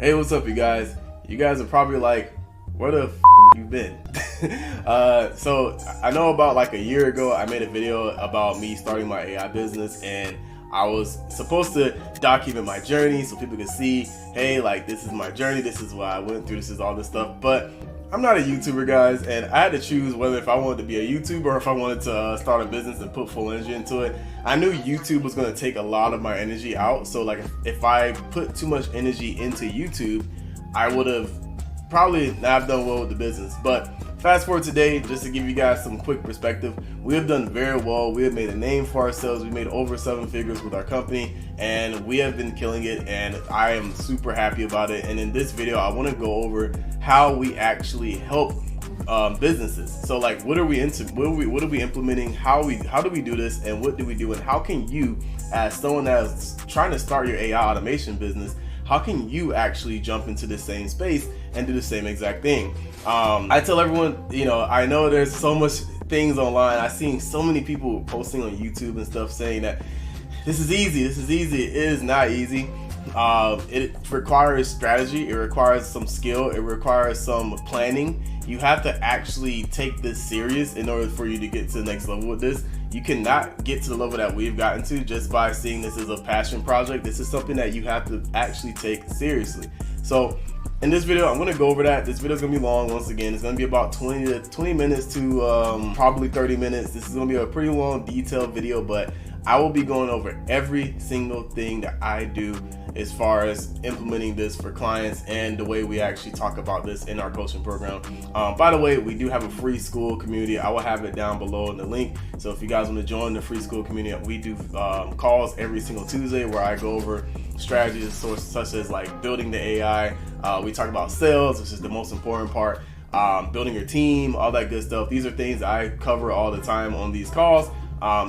Hey, what's up, you guys? You guys are probably like, where the you been? So I know about like a year ago, I made a video about me starting my AI business, and I was supposed to document my journey so people could see, hey, like this is my journey, this is what I went through, this is all this stuff. But I'm not a YouTuber, guys, and I had to choose whether if I wanted to be a YouTuber or if I wanted to start a business and put full energy into it. I knew YouTube was going to take a lot of my energy out, so like if I put too much energy into YouTube, I would have probably not done well with the business. But fast forward today, just to give you guys some quick perspective, we have done very well. We have made a name for ourselves. We made over 7 figures with our company, and we have been killing it, and I am super happy about it. And in this video, I want to go over how we actually help businesses. So like, what are we into? What are we implementing? How do we do this? And what do we do? And how can you, as someone that's trying to start your AI automation business, how can you actually jump into the same space and do the same exact thing? I tell everyone, I know there's so much things online. I've seen so many people posting on YouTube and stuff saying that this is easy. It is not easy. It requires strategy. It requires some skill. It requires some planning. You have to actually take this serious in order for you to get to the next level with this. You cannot get to the level that we've gotten to just by seeing this as a passion project. This is something that you have to actually take seriously. So in this video, I'm going to go over that. This video is going to be long. Once again, it's going to be about 20 minutes to probably 30 minutes. This is going to be a pretty long, detailed video, but I will be going over every single thing that I do as far as implementing this for clients and the way we actually talk about this in our coaching program. By the way, we do have a free school community. I will have it down below in the link. So if you guys want to join the free school community, we do calls every single Tuesday where I go over strategies such as like building the AI. We talk about sales, which is the most important part. Building your team, all that good stuff. These are things I cover all the time on these calls.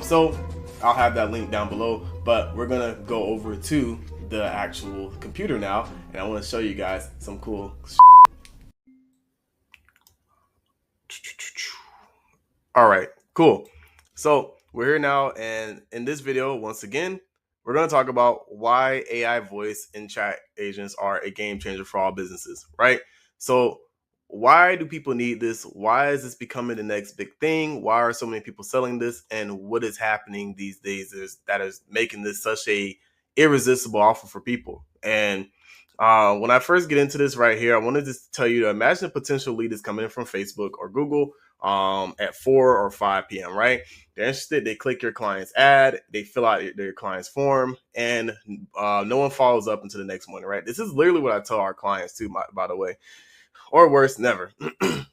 So I'll have that link down below, but we're gonna go over to the actual computer now, and I want to show you guys some cool All right, cool. So we're here now, and in this video, once again, we're going to talk about why AI voice and chat agents are a game changer for all businesses, right? So why do people need this? Why is this becoming the next big thing? Why are so many people selling this? And what is happening these days that is making this such a irresistible offer for people? And when I first get into this right here, I wanted to tell you to imagine a potential lead is coming in from Facebook or Google at 4 or 5 p.m., right? They're interested, they click your client's ad, they fill out their client's form, and no one follows up until the next morning, right? This is literally what I tell our clients too, by the way, or worse, never.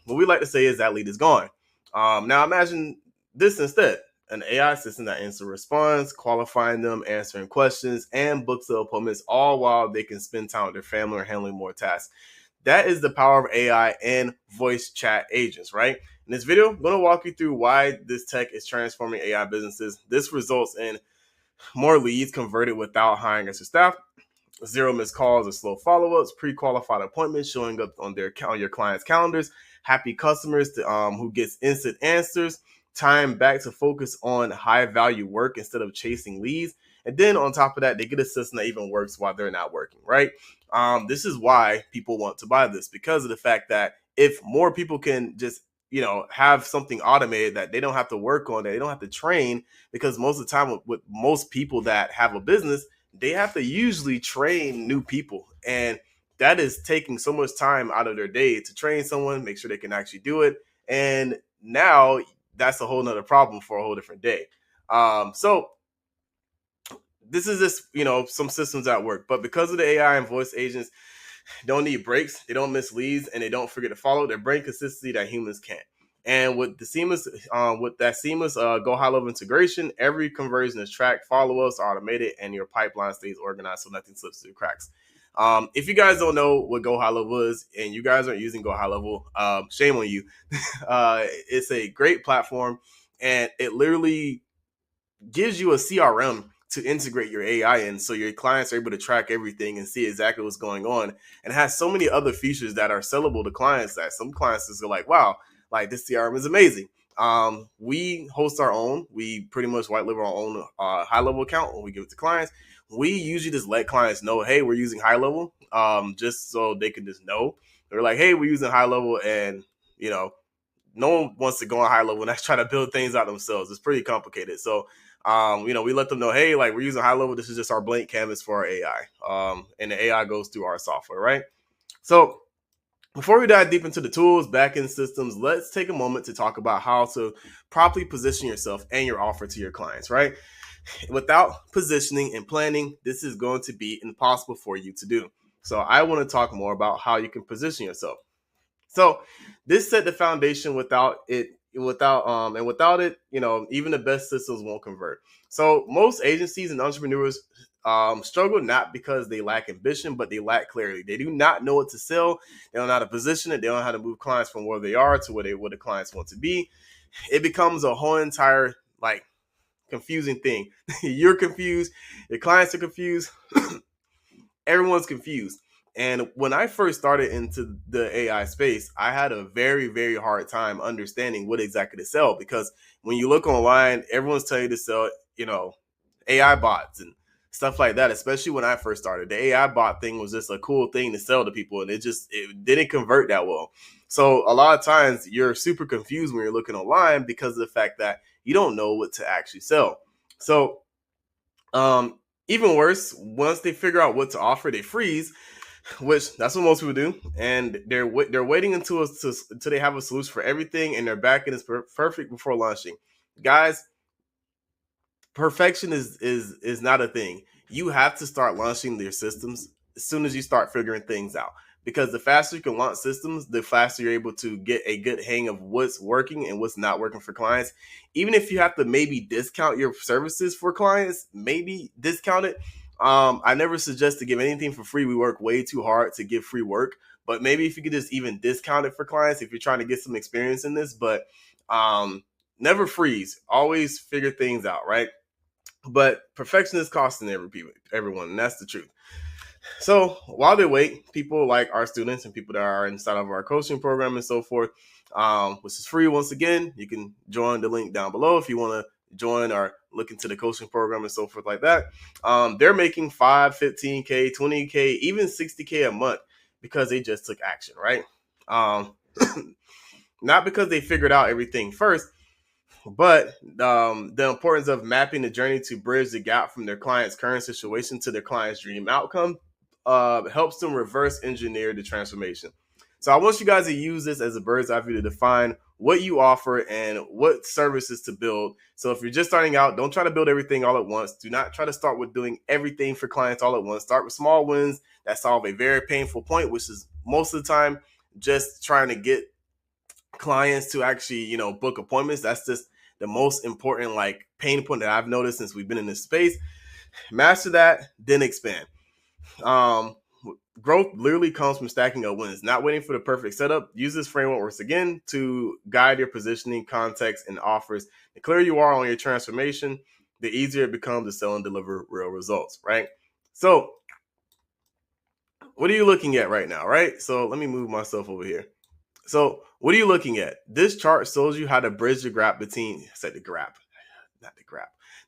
What we like to say is that lead is gone. Now imagine this instead. An AI assistant that answers response, qualifying them, answering questions, and books the appointments, all while they can spend time with their family or handling more tasks. That is the power of AI and voice chat agents, right? In this video, I'm going to walk you through why this tech is transforming AI businesses. This results in more leads converted without hiring extra staff, 0 missed calls or slow follow-ups, pre-qualified appointments showing up on your clients' calendars, happy customers who gets instant answers, time back to focus on high-value work instead of chasing leads. And then on top of that, they get a system that even works while they're not working, right? This is why people want to buy this, because of the fact that if more people can just have something automated that they don't have to work on, that they don't have to train, because most of the time with most people that have a business, they have to usually train new people, and that is taking so much time out of their day to train someone, make sure they can actually do it. And now that's a whole nother problem for a whole different day. So this is some systems that work, but because of the AI and voice agents, don't need breaks, they don't miss leads, and they don't forget to follow. Their brain consistency that humans can't. And with the seamless, go high level integration, every conversion is tracked, follow-ups are automated, and your pipeline stays organized so nothing slips through the cracks. If you guys don't know what Go High Level is, and you guys aren't using Go High Level, shame on you. It's a great platform, and it literally gives you a CRM to integrate your AI in, so your clients are able to track everything and see exactly what's going on, and has so many other features that are sellable to clients that some clients just go like, wow, like this CRM is amazing. We host our own. We pretty much white label our own high level account when we give it to clients. we usually just let clients know, hey, we're using high level, just so they can just know. They're like, hey, we're using high level, and no one wants to go on high level and try to build things out themselves. It's pretty complicated. So, we let them know, hey, like we're using high level. This is just our blank canvas for our AI. And the AI goes through our software, right? So before we dive deep into the tools, backend systems, let's take a moment to talk about how to properly position yourself and your offer to your clients, right? Without positioning and planning, this is going to be impossible for you to do. So I want to talk more about how you can position yourself. So this set the foundation. Without it, even the best systems won't convert. So most agencies and entrepreneurs struggle not because they lack ambition, but they lack clarity. They do not know what to sell. They don't know how to position it. They don't know how to move clients from where they are to where the clients want to be. It becomes a whole entire confusing thing. You're confused. Your clients are confused. Everyone's confused. And when I first started into the AI space, I had a very, very hard time understanding what exactly to sell, because when you look online, everyone's telling you to sell, AI bots and stuff like that. Especially when I first started, the AI bot thing was just a cool thing to sell to people, and it didn't convert that well. So a lot of times you're super confused when you're looking online because of the fact that you don't know what to actually sell. So um, even worse, once they figure out what to offer, they freeze, which that's what most people do, and they're waiting until they have a solution for everything, and their backend is perfect before launching. Guys, perfection is not a thing. You have to start launching your systems as soon as you start figuring things out, because the faster you can launch systems, the faster you're able to get a good hang of what's working and what's not working for clients. Even if you have to maybe discount your services for clients, maybe discount it. I never suggest to give anything for free. We work way too hard to give free work, but maybe if you could just even discount it for clients if you're trying to get some experience in this. But never freeze. Always figure things out, right? But perfection is costing everyone, and that's the truth. So while they wait, people like our students and people that are inside of our coaching program and so forth, which is free. Once again, you can join the link down below if you want to join or look into the coaching program and so forth like that. They're making 5, 15K, 20K, even 60K a month because they just took action, right? Not because they figured out everything first, but the importance of mapping the journey to bridge the gap from their client's current situation to their client's dream outcome helps them reverse engineer the transformation. So I want you guys to use this as a bird's eye view to define what you offer and what services to build. So if you're just starting out, don't try to build everything all at once. Do not try to start with doing everything for clients all at once. Start with small wins that solve a very painful point, which is most of the time just trying to get clients to actually, book appointments. That's just the most important pain point that I've noticed since we've been in this space. Master that, then expand. Growth literally comes from stacking up wins, not waiting for the perfect setup. Use this framework once again to guide your positioning, context, and offers. The clearer you are on your transformation, the easier it becomes to sell and deliver real results, right? So what are you looking at right now, right? So let me move myself over here. So what are you looking at? This chart shows you how to bridge the gap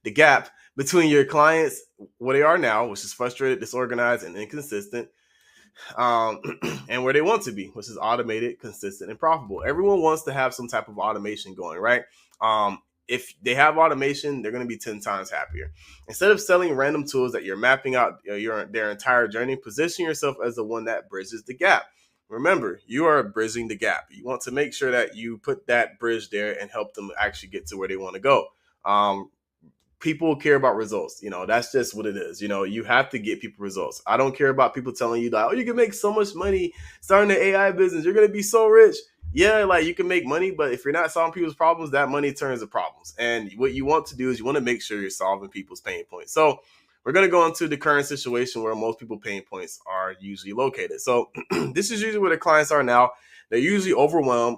the gap between your clients, where they are now, which is frustrated, disorganized, and inconsistent, and where they want to be, which is automated, consistent, and profitable. Everyone wants to have some type of automation going, right? If they have automation, they're going to be 10 times happier. Instead of selling random tools that you're mapping out their entire journey, position yourself as the one that bridges the gap. Remember, you are bridging the gap. You want to make sure that you put that bridge there and help them actually get to where they want to go. People care about results. That's just what it is. You have to get people results. I don't care about people telling you that, oh, you can make so much money starting an AI business. You're going to be so rich. Yeah, you can make money, but if you're not solving people's problems, that money turns to problems. And what you want to do is you want to make sure you're solving people's pain points. So we're going to go into the current situation where most people pain points are usually located. So this is usually where the clients are now. They're usually overwhelmed.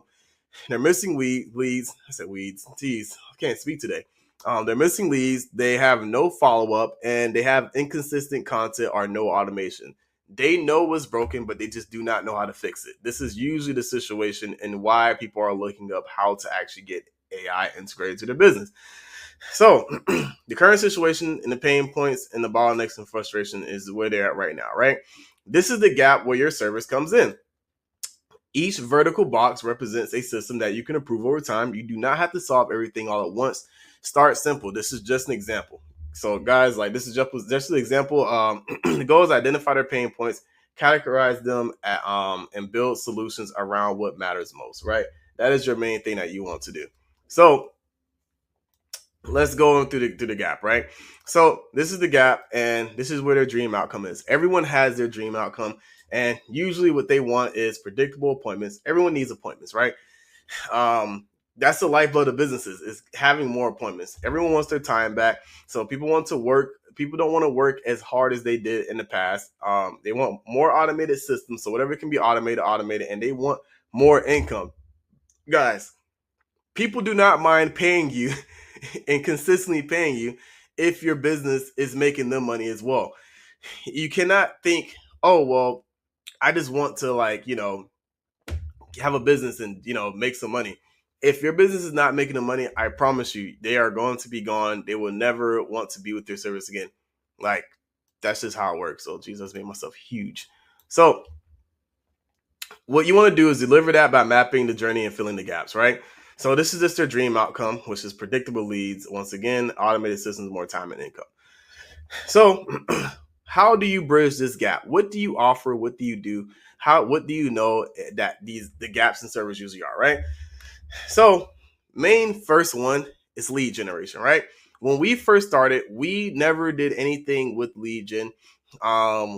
They're missing leads. I said weeds. Geez, I can't speak today. They're missing leads. They have no follow-up, and they have inconsistent content or no automation. They know what's broken, but they just do not know how to fix it. This is usually the situation and why people are looking up how to actually get AI integrated to their business. So the current situation and the pain points and the bottlenecks and frustration is where they're at right now, right? This is the gap where your service comes in. Each vertical box represents a system that you can improve over time. You do not have to solve everything all at once. Start simple. This is just an example. So, guys, like this is just an example. The goal is identify their pain points, categorize them, and build solutions around what matters most. Right? That is your main thing that you want to do. So, let's go through the gap, right? So this is the gap, and this is where their dream outcome is. Everyone has their dream outcome, and usually what they want is predictable appointments. Everyone needs appointments, right? That's the lifeblood of businesses, is having more appointments. Everyone wants their time back, so people want to work. People don't want to work as hard as they did in the past. They want more automated systems, so whatever can be automated, and they want more income, guys. People do not mind paying you and consistently paying you if your business is making them money as well. You cannot think, oh, well, I just want to, like, have a business and, make some money. If your business is not making the money, I promise you, they are going to be gone. They will never want to be with your service again. Like, that's just how it works. So, Jesus, made myself huge. So, what you want to do is deliver that by mapping the journey and filling the gaps, right? So this is just their dream outcome, which is predictable leads. Once again, automated systems, more time and income. So how do you bridge this gap? What do you offer? What do you do? What do you know that the gaps in service usually are, right? So, main first one is lead generation, right? When we first started, we never did anything with lead gen.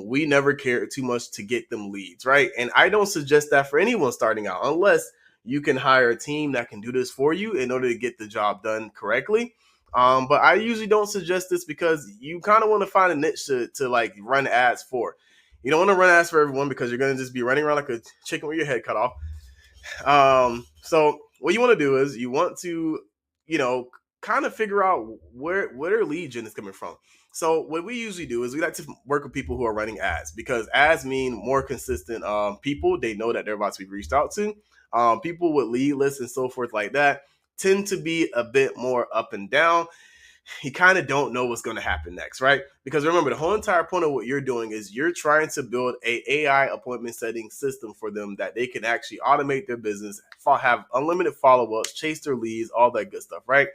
We never cared too much to get them leads, right? And I don't suggest that for anyone starting out, unless you can hire a team that can do this for you in order to get the job done correctly. But I usually don't suggest this because you kind of want to find a niche to like run ads for. You don't want to run ads for everyone because you're going to just be running around like a chicken with your head cut off. So what you want to do is you want to, kind of figure out where their lead gen is coming from. So what we usually do is we like to work with people who are running ads, because ads mean more consistent people. They know that they're about to be reached out to. People with lead lists and so forth like that tend to be a bit more up and down. You kind of don't know what's going to happen next, right? Because remember, the whole entire point of what you're doing is you're trying to build a AI appointment setting system for them that they can actually automate their business, have unlimited follow-ups, chase their leads, all that good stuff, right?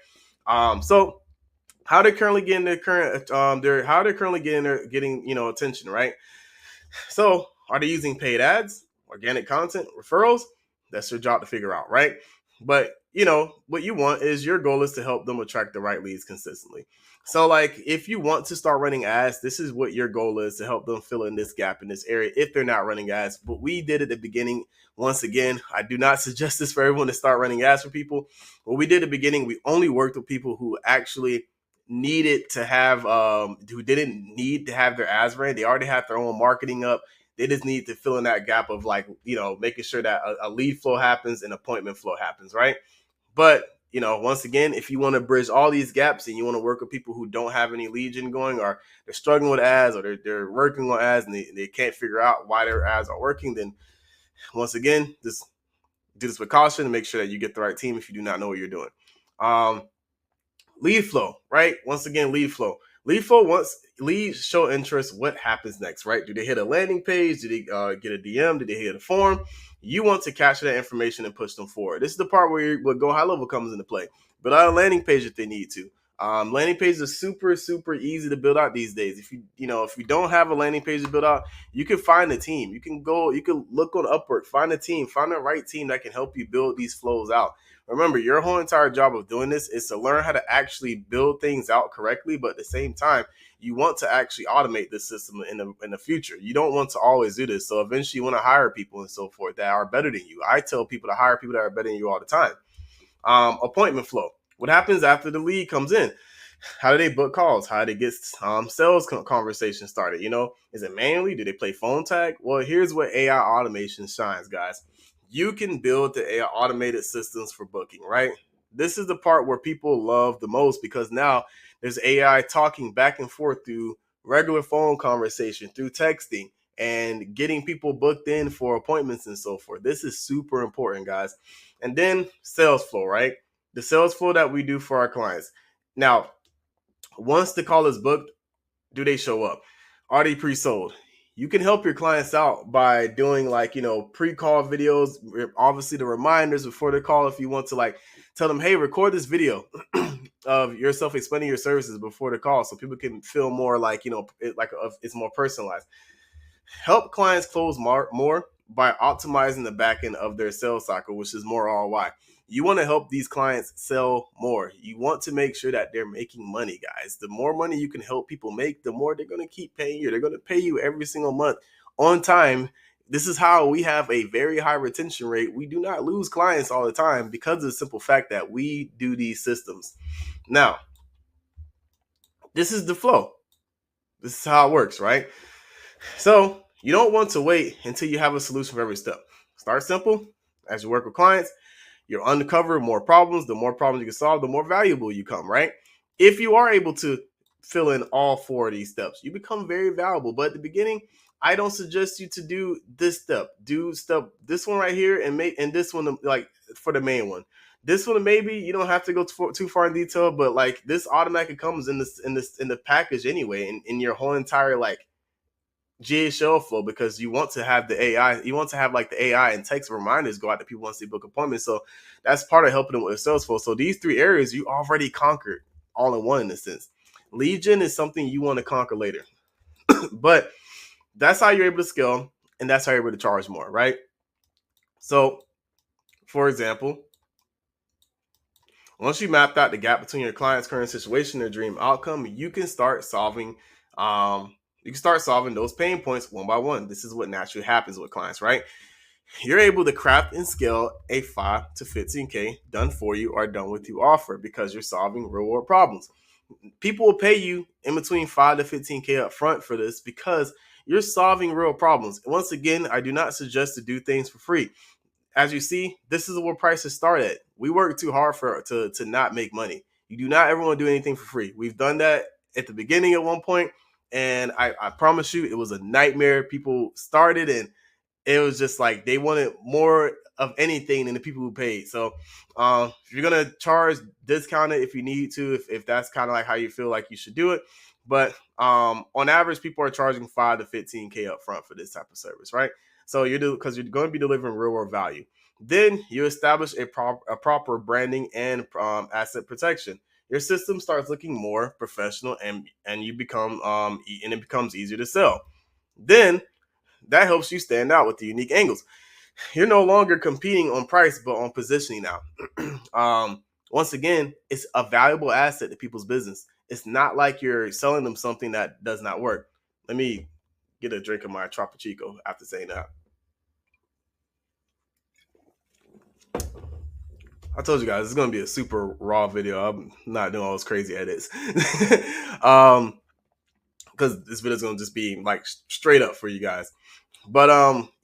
So how they're currently getting their getting attention, right? So are they using paid ads, organic content, referrals? That's your job to figure out, right? But what you want is, your goal is to help them attract the right leads consistently. So like, if you want to start running ads, this is what your goal is, to help them fill in this gap in this area if they're not running ads. But we did at the beginning. Once again, I do not suggest this for everyone to start running ads for people. What we did at the beginning, we only worked with people who actually needed to have who didn't need to have their ads ran. They already had their own marketing up. They just need to fill in that gap of, like, making sure that a lead flow happens and appointment flow happens, right? But once again, if you want to bridge all these gaps and you want to work with people who don't have any lead gen going, or they're struggling with ads, or they're working on ads and they can't figure out why their ads are working, then once again, just do this with caution and make sure that you get the right team if you do not know what you're doing. Lead flow, right? Once again, lead flow. Lead flow, once leads show interest, what happens next, right? Do they hit a landing page? Do they get a DM? Do they hit a form? You want to capture that information and push them forward. This is the part where Go High Level comes into play. Build out a landing page if they need to. Landing pages are super, super easy to build out these days. If you don't have a landing page to build out, you can find a team. You can look on Upwork, find a team, find the right team that can help you build these flows out. Remember, your whole entire job of doing this is to learn how to actually build things out correctly, but at the same time, you want to actually automate this system in the future. You don't want to always do this. So eventually you want to hire people and so forth that are better than you. I tell people to hire people that are better than you all the time. Appointment flow. What happens after the lead comes in? How do they book calls? How do they get sales conversations started? Is it manually? Do they play phone tag? Well, here's where AI automation shines, guys. You can build the AI automated systems for booking, right? This is the part where people love the most, because now there's AI talking back and forth through regular phone conversation, through texting, and getting people booked in for appointments and so forth. This is super important, guys. And then sales flow, right? The sales flow that we do for our clients. Now, once the call is booked, do they show up? Are they pre-sold? You can help your clients out by doing like, pre-call videos, obviously the reminders before the call. If you want to like tell them, hey, record this video of yourself explaining your services before the call so people can feel more like, it's more personalized. Help clients close more by optimizing the back end of their sales cycle, which is more ROI. You want to help these clients sell more. You want to make sure that they're making money, guys. The more money you can help people make, the more they're going to keep paying you. They're going to pay you every single month on time. This is how we have a very high retention rate. We do not lose clients all the time because of the simple fact that we do these systems. Now, this is the flow. This is how it works, right? So you don't want to wait until you have a solution for every step. Start simple. As you work with clients, you'll uncover more problems. The more problems you can solve, the more valuable you come, right? If you are able to fill in all 4 of these steps, you become very valuable. But at the beginning, I don't suggest you to do this step. Do this one right here and this one like for the main one. This one maybe you don't have to go too far in detail, but like this automatically comes in the package anyway, in your whole entire like GA flow, because you want to have the AI, you want to have like the AI and text reminders go out to people once they book appointments. So that's part of helping them with their sales flow. So these 3 areas you already conquered all in one in a sense. Lead gen is something you want to conquer later, but that's how you're able to scale and that's how you're able to charge more, right? So, for example, once you mapped out the gap between your client's current situation and their dream outcome, you can start solving those pain points one by one. This is what naturally happens with clients, right? You're able to craft and scale a 5 to 15K done for you or done with you offer because you're solving real world problems. People will pay you in between 5 to 15K up front for this because you're solving real problems. And once again, I do not suggest to do things for free. As you see, this is where prices start at. We work too hard to not make money. You do not ever want to do anything for free. We've done that at the beginning at one point, and I promise you, it was a nightmare. People started, and it was just like they wanted more of anything than the people who paid. So if you're gonna charge, discount it if you need to, if that's kind of like how you feel like you should do it. But on average, people are charging 5 to 15K up front for this type of service, right? So because you're going to be delivering real world value. Then you establish a proper branding and asset protection. Your system starts looking more professional, and you become and it becomes easier to sell. Then that helps you stand out with the unique angles. You're no longer competing on price, but on positioning now. Once again, it's a valuable asset to people's business. It's not like you're selling them something that does not work. Let me get a drink of my Tropichico after saying that. I told you guys it's gonna be a super raw video. I'm not doing all those crazy edits. Because this video is gonna just be like straight up for you guys. But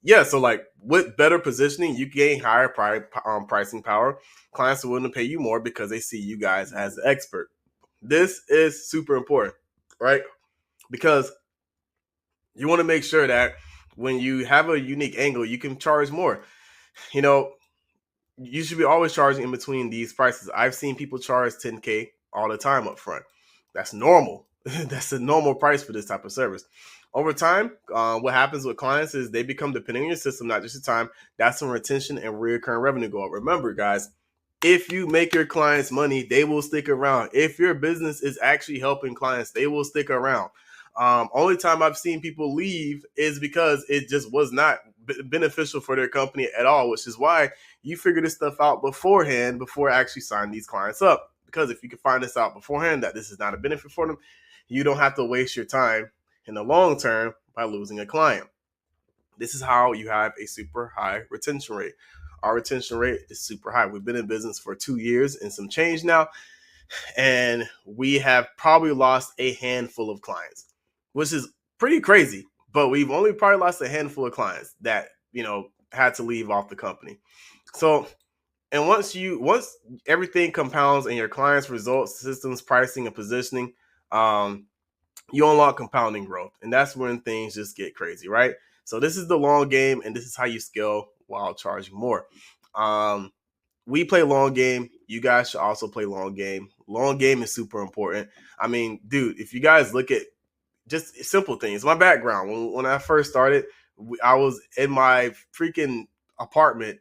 yeah, so like with better positioning, you gain higher pricing power. Clients are willing to pay you more because they see you guys as the expert. This is super important, right? Because you want to make sure that when you have a unique angle, you can charge more. You know, you should be always charging in between these prices. I've seen people charge 10K all the time up front. That's normal. That's a normal price for this type of service. Over time, what happens with clients is they become dependent on your system, not just your time. That's when retention and recurring revenue go up. Remember, guys, if you make your clients money, they will stick around. If your business is actually helping clients, they will stick around. Only time I've seen people leave is because it just was not beneficial for their company at all, which is why you figure this stuff out beforehand before actually signing these clients up. Because if you can find this out beforehand that this is not a benefit for them, you don't have to waste your time in the long term by losing a client. This is how you have a super high retention rate. Our retention rate is super high. We've been in business for 2 years and some change now, and we have probably lost a handful of clients, which is pretty crazy. But we've only probably lost a handful of clients that, had to leave off the company. So, and once everything compounds and your clients' results, systems, pricing, and positioning, you unlock compounding growth. And that's when things just get crazy, right? So this is the long game, and this is how you scale while charging more. We play long game. You guys should also play long game. long game is super important. I mean, dude, if you guys look at just simple things, my background, when I first started, I was in my freaking apartment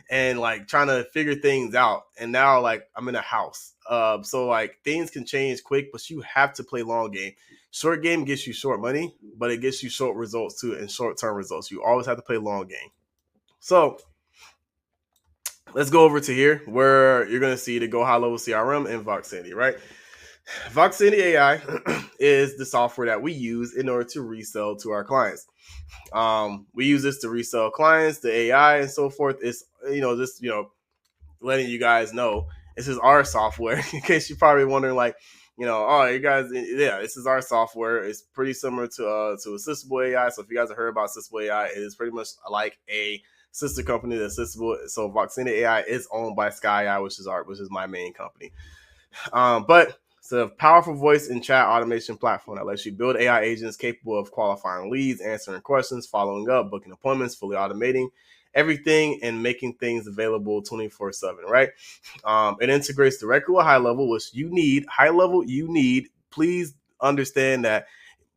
and like trying to figure things out. And now like I'm in a house. So like things can change quick, but you have to play long game. Short game gets you short money, but it gets you short results too, and short term results. You always have to play long game. So let's go over to here where you're going to see the Go High Level CRM and Voxinity, right? Voxinity AI is the software that we use in order to resell to our clients. We use this to resell clients, the AI, and so forth. It's just letting you guys know this is our software. In case you're probably wondering, like, oh, you guys, yeah, this is our software. It's pretty similar to Assistable AI. So if you guys have heard about Assistable AI, it is pretty much like a sister company to Assistable. So Voxinity AI is owned by Sky AI, which is my main company. But it's a powerful voice and chat automation platform that lets you build AI agents capable of qualifying leads, answering questions, following up, booking appointments, fully automating everything, and making things available 24/7, right? It integrates directly with high level, which you need. High level, you need. Please understand that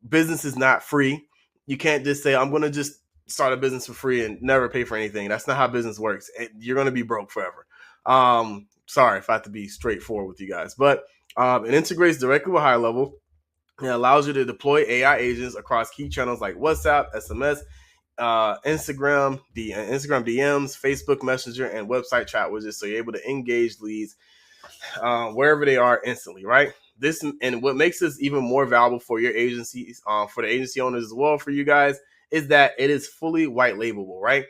business is not free. You can't just say, I'm going to just start a business for free and never pay for anything. That's not how business works. You're going to be broke forever. Sorry if I have to be straightforward with you guys, but it integrates directly with high level. It allows you to deploy AI agents across key channels like WhatsApp, SMS, Instagram DMs, Facebook Messenger, and website chat widgets, so you're able to engage leads wherever they are instantly, right? This and what makes this even more valuable for your agencies, for the agency owners as well, for you guys, is that it is fully white labelable, right?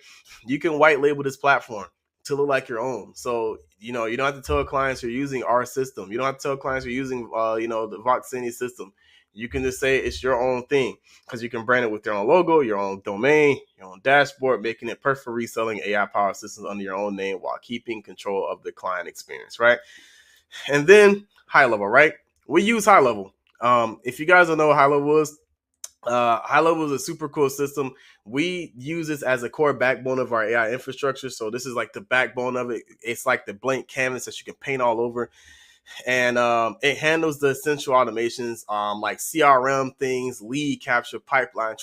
You can white label this platform to look like your own. So, you don't have to tell clients you're using our system. You don't have to tell clients you're using, the Voxinity system. You can just say it's your own thing because you can brand it with your own logo, your own domain, your own dashboard, making it perfect for reselling AI powered systems under your own name while keeping control of the client experience, right? And then high level, right? We use high level. If you guys don't know what high level is, high level is a super cool system. We use this as a core backbone of our AI infrastructure. So this is like the backbone of it. It's like the blank canvas that you can paint all over. And it handles the essential automations like CRM things, lead capture, pipeline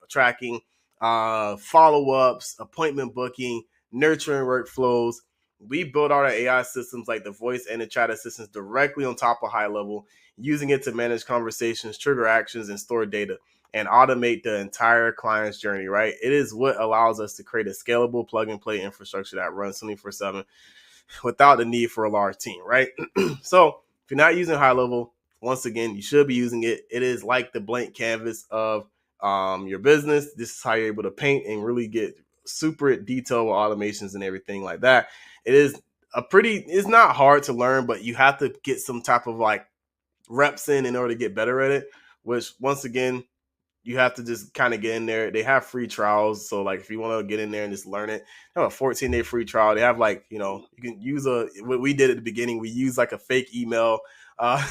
tracking, follow-ups, appointment booking, nurturing workflows. We build our AI systems like the voice and the chat assistants directly on top of high level, using it to manage conversations, trigger actions, and store data and automate the entire client's journey, right? It is what allows us to create a scalable plug and play infrastructure that runs 24/7 without the need for a large team, right? So if you're not using high level, once again, you should be using it. It is like the blank canvas of your business. This is how you're able to paint and really get super detailed with automations and everything like that. It is it's not hard to learn, but you have to get some type of like reps in order to get better at it, which once again, you have to just kind of get in there. They have free trials. So like if you want to get in there and just learn it, they have a 14-day free trial. They have like, you can use what we did at the beginning. We used like a fake email uh,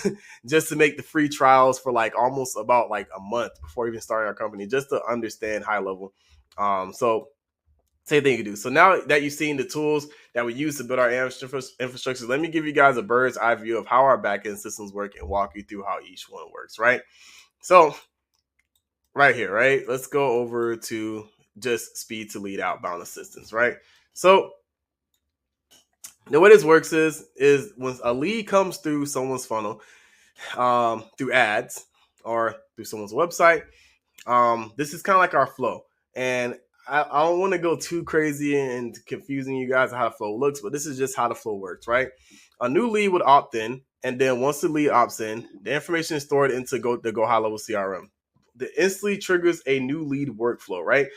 just to make the free trials for like almost about like a month before even starting our company, just to understand high level. So same thing you can do. So now that you've seen the tools that we use to build our infrastructure, let me give you guys a bird's eye view of how our backend systems work and walk you through how each one works, right? So right here, right? Let's go over to just speed to lead outbound assistance, right? So the way this works is when a lead comes through someone's funnel, through ads or through someone's website, this is kind of like our flow. And I don't want to go too crazy and confusing you guys on how the flow looks, but this is just how the flow works, right? A new lead would opt in, and then once the lead opts in, the information is stored into the Go High Level CRM. That instantly triggers a new lead workflow, right?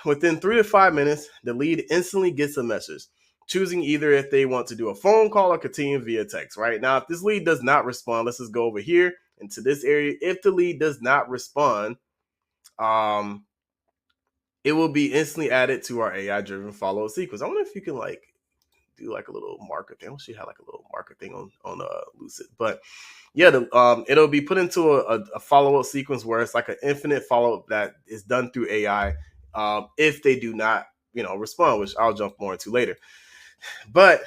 Within 3 to 5 minutes, the lead instantly gets a message, choosing either if they want to do a phone call or continue via text, right? Now, if this lead does not respond, let's just go over here into this area. If the lead does not respond, it will be instantly added to our AI-driven follow sequence. I wonder if you can like do like a little marker thing. I wish you had like a little marker thing on Lucid, but yeah, it'll be put into a follow-up sequence where it's like an infinite follow-up that is done through AI. If they do not, respond, which I'll jump more into later. But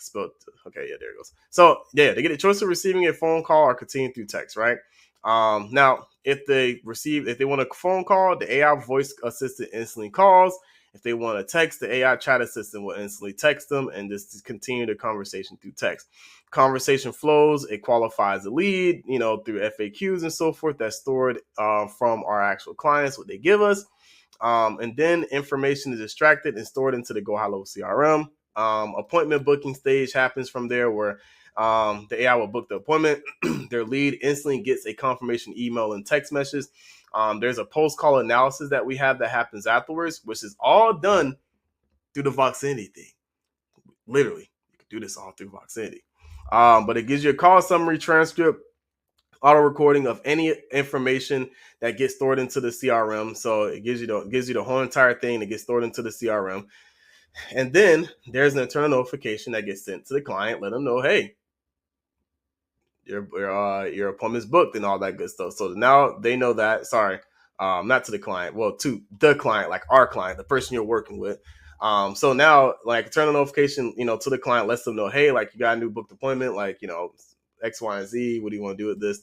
spelled. Okay, yeah, there it goes. So yeah, they get a choice of receiving a phone call or continuing through text, right? Now, if they want a phone call, the AI voice assistant instantly calls. If they want to text, the AI chat assistant will instantly text them and just continue the conversation through text. Conversation flows, it qualifies the lead, through FAQs and so forth that's stored from our actual clients, what they give us. And then information is extracted and stored into the Go High Level CRM. Appointment booking stage happens from there where the AI will book the appointment. Their lead instantly gets a confirmation email and text message. There's a post-call analysis that we have that happens afterwards, which is all done through the Voxinity thing. Literally, you can do this all through Voxinity. But it gives you a call summary transcript, auto recording of any information that gets stored into the CRM. So it gives you the whole entire thing that gets stored into the CRM. And then there's an internal notification that gets sent to the client, let them know, hey, your appointment's booked and all that good stuff. So now they know that. Sorry, not to the client. Well, to the client, like our client, the person you're working with. So now, like, internal notification, to the client lets them know, hey, like, you got a new booked appointment, like, X, Y, and Z. What do you want to do with this?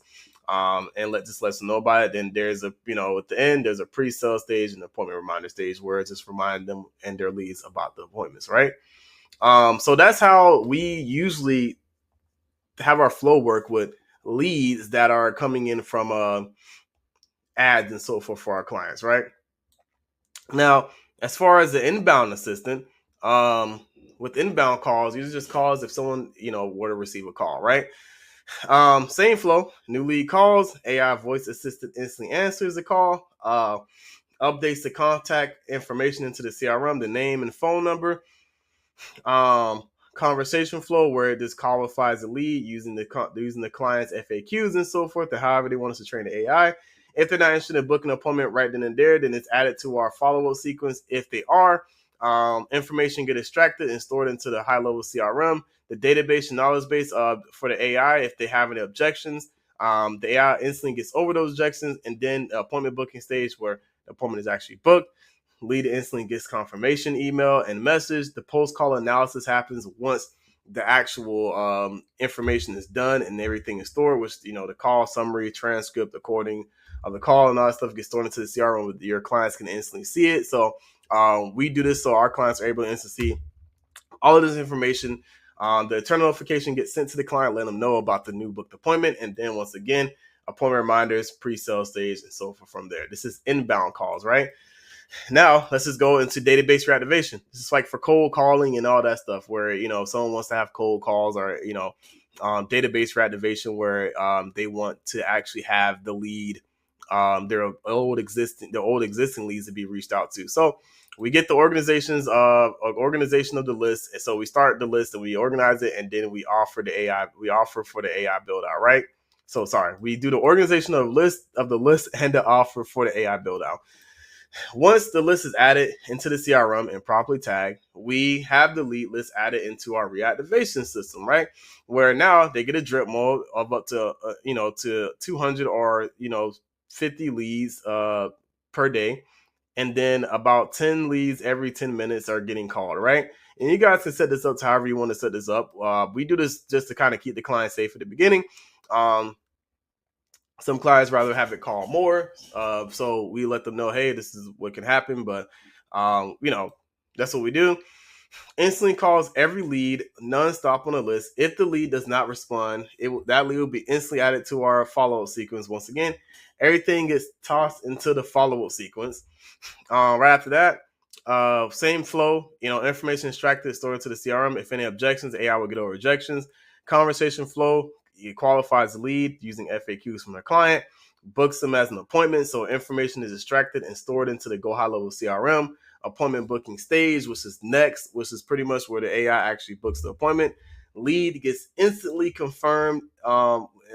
And lets them know about it. Then there's at the end, there's a pre-sale stage and an appointment reminder stage where it's just remind them and their leads about the appointments, right? So that's how we usually have our flow work with leads that are coming in from ads and so forth for our clients, right? Now, as far as the inbound assistant, with inbound calls, these are just calls if someone, were to receive a call, right? Same flow, new lead calls, AI voice assistant instantly answers the call, updates the contact information into the CRM, the name and phone number, conversation flow where it just qualifies the lead using the client's FAQs and so forth, and however they want us to train the AI. If they're not interested in booking an appointment right then and there, then it's added to our follow-up sequence. If they are, information get extracted and stored into the high-level CRM, the database and knowledge base for the AI. If they have any objections, the AI instantly gets over those objections, and then the appointment booking stage where the appointment is actually booked. Lead instantly gets confirmation email and message. The post-call analysis happens once the actual information is done and everything is stored, which, the call summary, transcript, recording of the call and all that stuff gets stored into the CRM. Your clients can instantly see it. So we do this so our clients are able to instantly see all of this information. The internal notification gets sent to the client, letting them know about the new booked appointment. And then once again, appointment reminders, pre-sale stage, and so forth from there. This is inbound calls, right? Now let's just go into database reactivation. This is like for cold calling and all that stuff where, if someone wants to have cold calls or, database reactivation where they want to actually have the lead, their old existing leads to be reached out to. So we get the organization of the list. And so we start the list and we organize it, and then we offer for the AI build out, right? So sorry, we do the organization of the list and the offer for the AI build out. Once the list is added into the CRM and properly tagged, we have the lead list added into our reactivation system, right? Where now they get a drip mode of up to, to 200 or, 50 leads per day. And then about 10 leads every 10 minutes are getting called, right? And you guys can set this up to however you want to set this up. We do this just to kind of keep the client safe at the beginning. Some clients rather have it call more. So we let them know, hey, this is what can happen. But, that's what we do. Instantly calls every lead nonstop on the list. If the lead does not respond, that lead will be instantly added to our follow-up sequence. Once again, everything gets tossed into the follow-up sequence. Right after that, same flow, information extracted, stored into the CRM. If any objections, AI will get over rejections. Conversation flow, it qualifies the lead using FAQs from the client, books them as an appointment. So information is extracted and stored into the Go High Level CRM. Appointment booking stage, which is next, which is pretty much where the AI actually books the appointment. Lead gets instantly confirmed,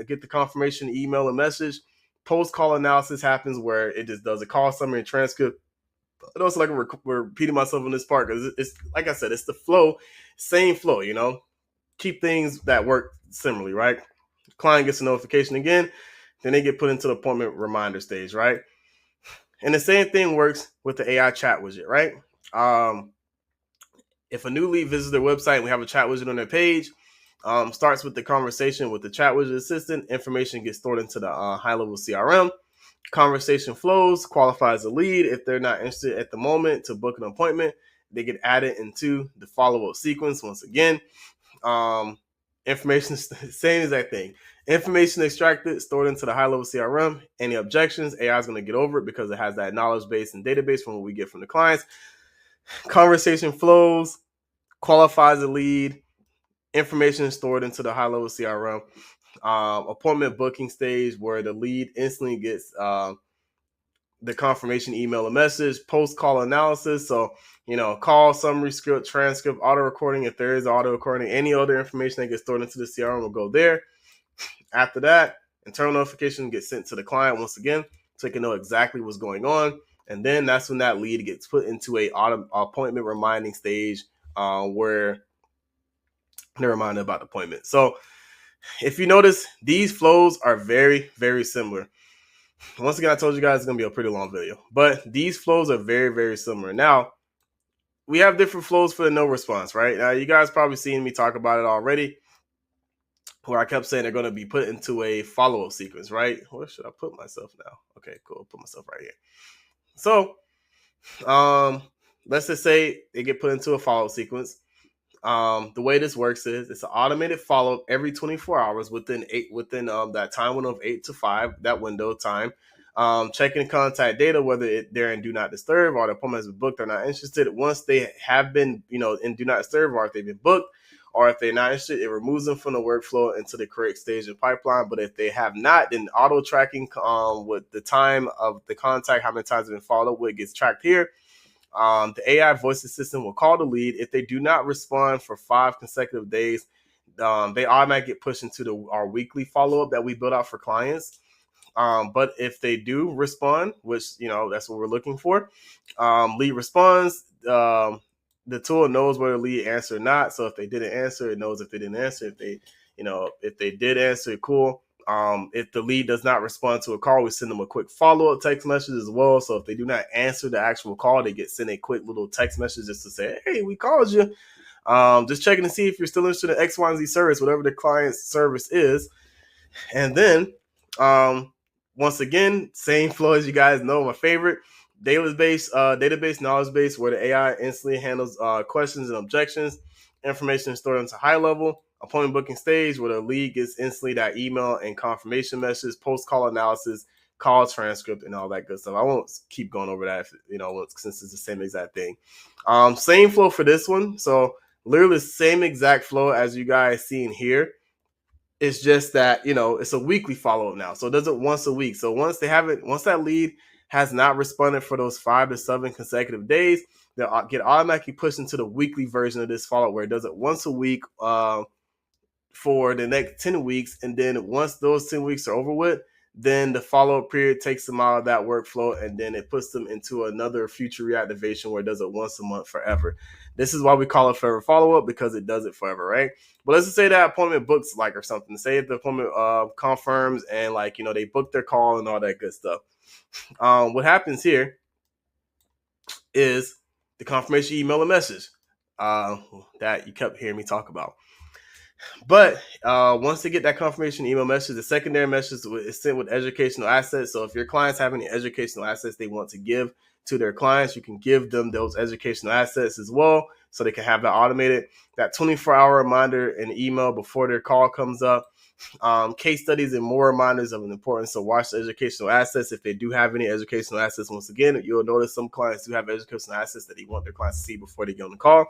get the confirmation email and message. Post-call analysis happens where it just does a call summary and transcript. I also like we're repeating myself on this part because it's like I said, it's the flow, same flow, keep things that work similarly, right? Client gets a notification again, then they get put into the appointment reminder stage, right? And the same thing works with the AI chat widget, right? If a new lead visits their website and we have a chat widget on their page, starts with the conversation with the chat widget assistant, information gets stored into the high-level CRM. Conversation flows, qualifies a lead. If they're not interested at the moment to book an appointment, they get added into the follow-up sequence once again. Information, same exact thing. Information extracted, stored into the high-level CRM. Any objections, AI is going to get over it because it has that knowledge base and database from what we get from the clients. Conversation flows, qualifies a lead. Information is stored into the high-level CRM. Appointment booking stage where the lead instantly gets the confirmation email or message. Post-call analysis, so call, summary, script, transcript, auto recording. If there is auto recording, any other information that gets stored into the CRM will go there. After that, internal notification gets sent to the client once again, so they can know exactly what's going on. And then that's when that lead gets put into a appointment reminding stage, where they're reminded about the appointment. So if you notice, these flows are very, very similar. Once again, I told you guys it's going to be a pretty long video, but these flows are very, very similar. Now, we have different flows for the no response, right? Now, you guys probably seen me talk about it already, where I kept saying they're going to be put into a follow-up sequence, right? Where should I put myself now? Okay, cool. Put myself right here. So, let's just say they get put into a follow-up sequence. The way this works is it's an automated follow-up every 24 hours within that time window of 8 to 5, that window of time. Checking contact data, whether they're in do not disturb or the appointment has been booked, they're not interested. Once they have been, in do not disturb, or if they've been booked, or if they're not interested, it removes them from the workflow into the correct stage of pipeline. But if they have not, then auto tracking with the time of the contact, how many times have been followed up with, gets tracked here. The AI voice assistant will call the lead. If they do not respond for 5 consecutive days, they automatically get pushed into our weekly follow-up that we build out for clients. But if they do respond, which, that's what we're looking for, lead responds, the tool knows whether the lead answered or not. So if they didn't answer, it knows if they didn't answer. If they did answer, cool. If the lead does not respond to a call, we send them a quick follow-up text message as well. So if they do not answer the actual call, they get sent a quick little text message just to say, hey, we called you. Just checking to see if you're still interested in X, Y, and Z service, whatever the client's service is. And then, once again, same flow as you guys know, my favorite. Database knowledge base, where the AI instantly handles questions and objections. Information is stored into high level. Appointment booking stage, where the lead gets instantly that email and confirmation message. Post call analysis, call transcript, and all that good stuff. I won't keep going over that, since it's the same exact thing. Same flow for this one. So literally the same exact flow as you guys seen here. It's just that, it's a weekly follow-up now. So it does it once a week. So once that lead has not responded for those 5 to 7 consecutive days, they'll get automatically pushed into the weekly version of this follow-up, where it does it once a week for the next 10 weeks. And then once those 10 weeks are over with, then the follow-up period takes them out of that workflow, and then it puts them into another future reactivation where it does it once a month forever. This is why we call it forever follow-up, because it does it forever, right? But let's just say that appointment books or something. Say if the appointment confirms and they book their call and all that good stuff. What happens here is the confirmation email and message that you kept hearing me talk about. But once they get that confirmation email message, the secondary message is sent with educational assets. So if your clients have any educational assets they want to give to their clients, you can give them those educational assets as well, so they can have that automated. That 24-hour reminder in email before their call comes up. Case studies and more reminders of an importance. So watch the educational assets. If they do have any educational assets, once again, you'll notice some clients do have educational assets that they want their clients to see before they get on the call.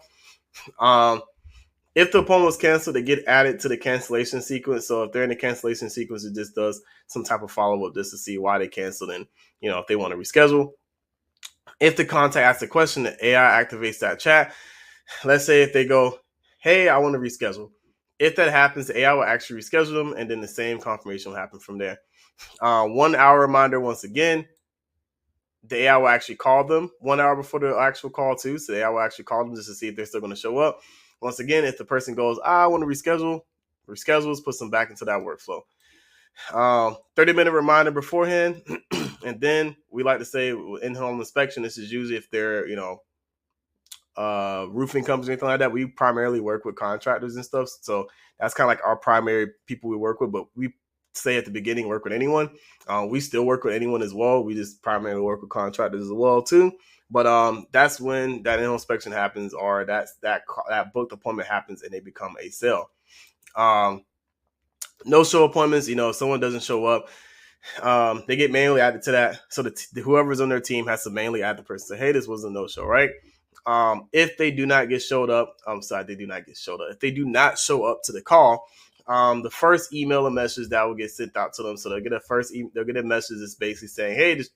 If the appointment was canceled, they get added to the cancellation sequence. So if they're in the cancellation sequence, it just does some type of follow-up just to see why they canceled and, if they want to reschedule. If the contact asks a question, the AI activates that chat. Let's say if they go, hey, I want to reschedule. If that happens, the AI will actually reschedule them, and then the same confirmation will happen from there. 1 hour reminder, once again, the AI will actually call them 1 hour before the actual call too. So the AI will actually call them just to see if they're still going to show up. Once again, if the person goes, I want to reschedules, puts them back into that workflow. 30-minute reminder beforehand. And then we like to say in-home inspection, this is usually if they're, roofing companies or anything like that. We primarily work with contractors and stuff. So that's kind of like our primary people we work with. But we say at the beginning, work with anyone. We still work with anyone as well. We just primarily work with contractors as well too. But that's when that in-home inspection happens, or that booked appointment happens, and they become a sale. No show appointments. If someone doesn't show up, they get manually added to that. So whoever's on their team has to manually add the person. Say, hey, this was a no show, right? If they do not get showed up, they do not get showed up. If they do not show up to the call, the first email or message that will get sent out to them. So they'll get they'll get a message that's basically saying, hey, just,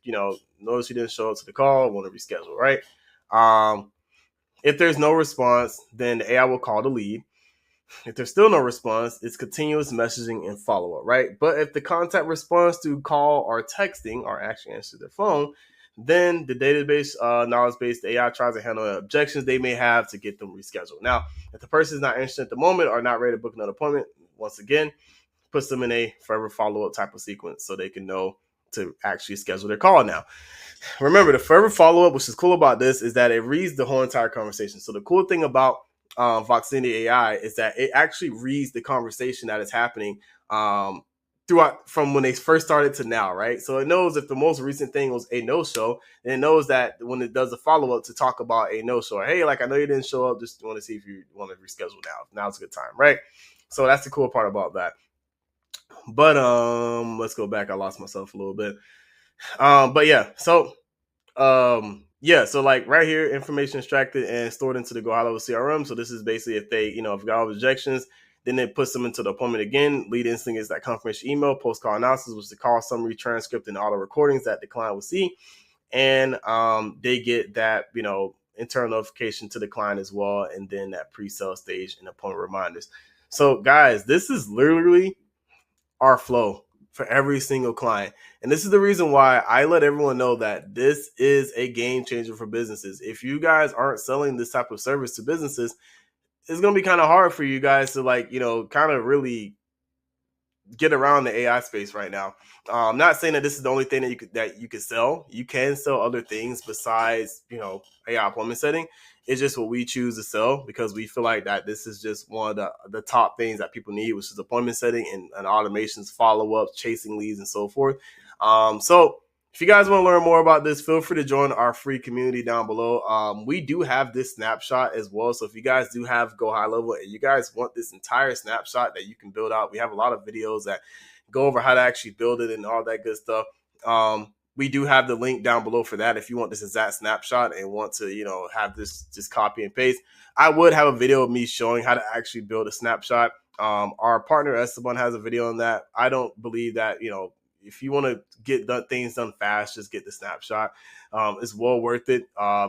notice you didn't show up to the call, want to reschedule, right? If there's no response, then the AI will call the lead. If there's still no response, it's continuous messaging and follow-up, right? But if the contact responds to call or texting or actually answers their phone, then the database, knowledge-based AI tries to handle objections they may have to get them rescheduled. Now, if the person is not interested at the moment or not ready to book another appointment, once again, puts them in a forever follow-up type of sequence so they can know to actually schedule their call now. Remember, the forever follow-up, which is cool about this, is that it reads the whole entire conversation. So the cool thing about Voxinity AI is that it actually reads the conversation that is happening throughout from when they first started to now, right? So it knows if the most recent thing was a no-show, and it knows that when it does a follow-up to talk about a no-show, or, hey, like I know you didn't show up, just want to see if you want to reschedule now. Now's a good time, right? So that's the cool part about that. But let's go back. I lost myself a little bit. But yeah, so so like right here, information extracted and stored into the Go High Level CRM. So this is basically if they, if got all objections, then it puts them into the appointment again. Lead instinct is that confirmation email, post call analysis, which is the call summary, transcript, and auto recordings that the client will see. And they get that, internal notification to the client as well. And then that pre-sale stage and appointment reminders. So guys, this is literally our flow for every single client. And this is the reason why I let everyone know that this is a game changer for businesses. If you guys aren't selling this type of service to businesses, it's going to be kind of hard for you guys to kind of really get around the AI space right now. I'm not saying that this is the only thing that you could sell. You can sell other things besides, AI appointment setting. It's just what we choose to sell because we feel like that this is just one of the top things that people need, which is appointment setting and automations, follow-ups, chasing leads, and so forth. So if you guys want to learn more about this, feel free to join our free community down below. We do have this snapshot as well. So if you guys do have Go High Level and you guys want this entire snapshot that you can build out, we have a lot of videos that go over how to actually build it and all that good stuff. We do have the link down below for that if you want this exact snapshot and want to, have this just copy and paste. I would have a video of me showing how to actually build a snapshot. Our partner Esteban has a video on that. I don't believe that, if you want to get things done fast, just get the snapshot. It's well worth it.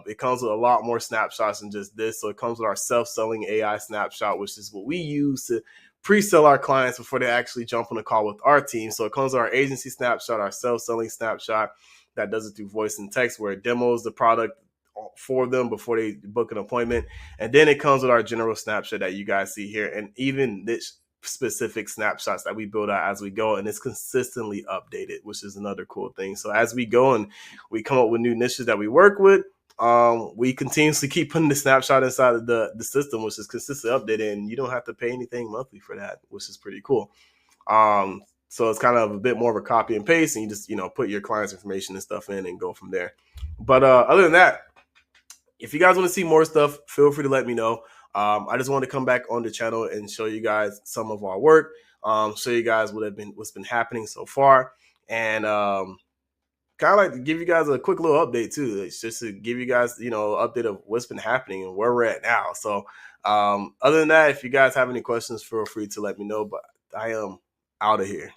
It comes with a lot more snapshots than just this. So it comes with our self-selling AI snapshot, which is what we use to pre-sell our clients before they actually jump on a call with our team. So it comes with our agency snapshot, our self-selling snapshot that does it through voice and text, where it demos the product for them before they book an appointment. And then it comes with our general snapshot that you guys see here, and even this specific snapshots that we build out as we go, and it's consistently updated, which is another cool thing. So as we go and we come up with new niches that we work with, we continuously keep putting the snapshot inside of the system, which is consistently updated, and you don't have to pay anything monthly for that, which is pretty cool. So it's kind of a bit more of a copy and paste, and you just put your client's information and stuff in and go from there. But other than that, if you guys want to see more stuff, feel free to let me know. I just want to come back on the channel and show you guys some of our work, show you guys what's been happening so far, and kind of like to give you guys a quick little update too. It's just to give you guys, an update of what's been happening and where we're at now. So other than that, if you guys have any questions, feel free to let me know, but I am out of here.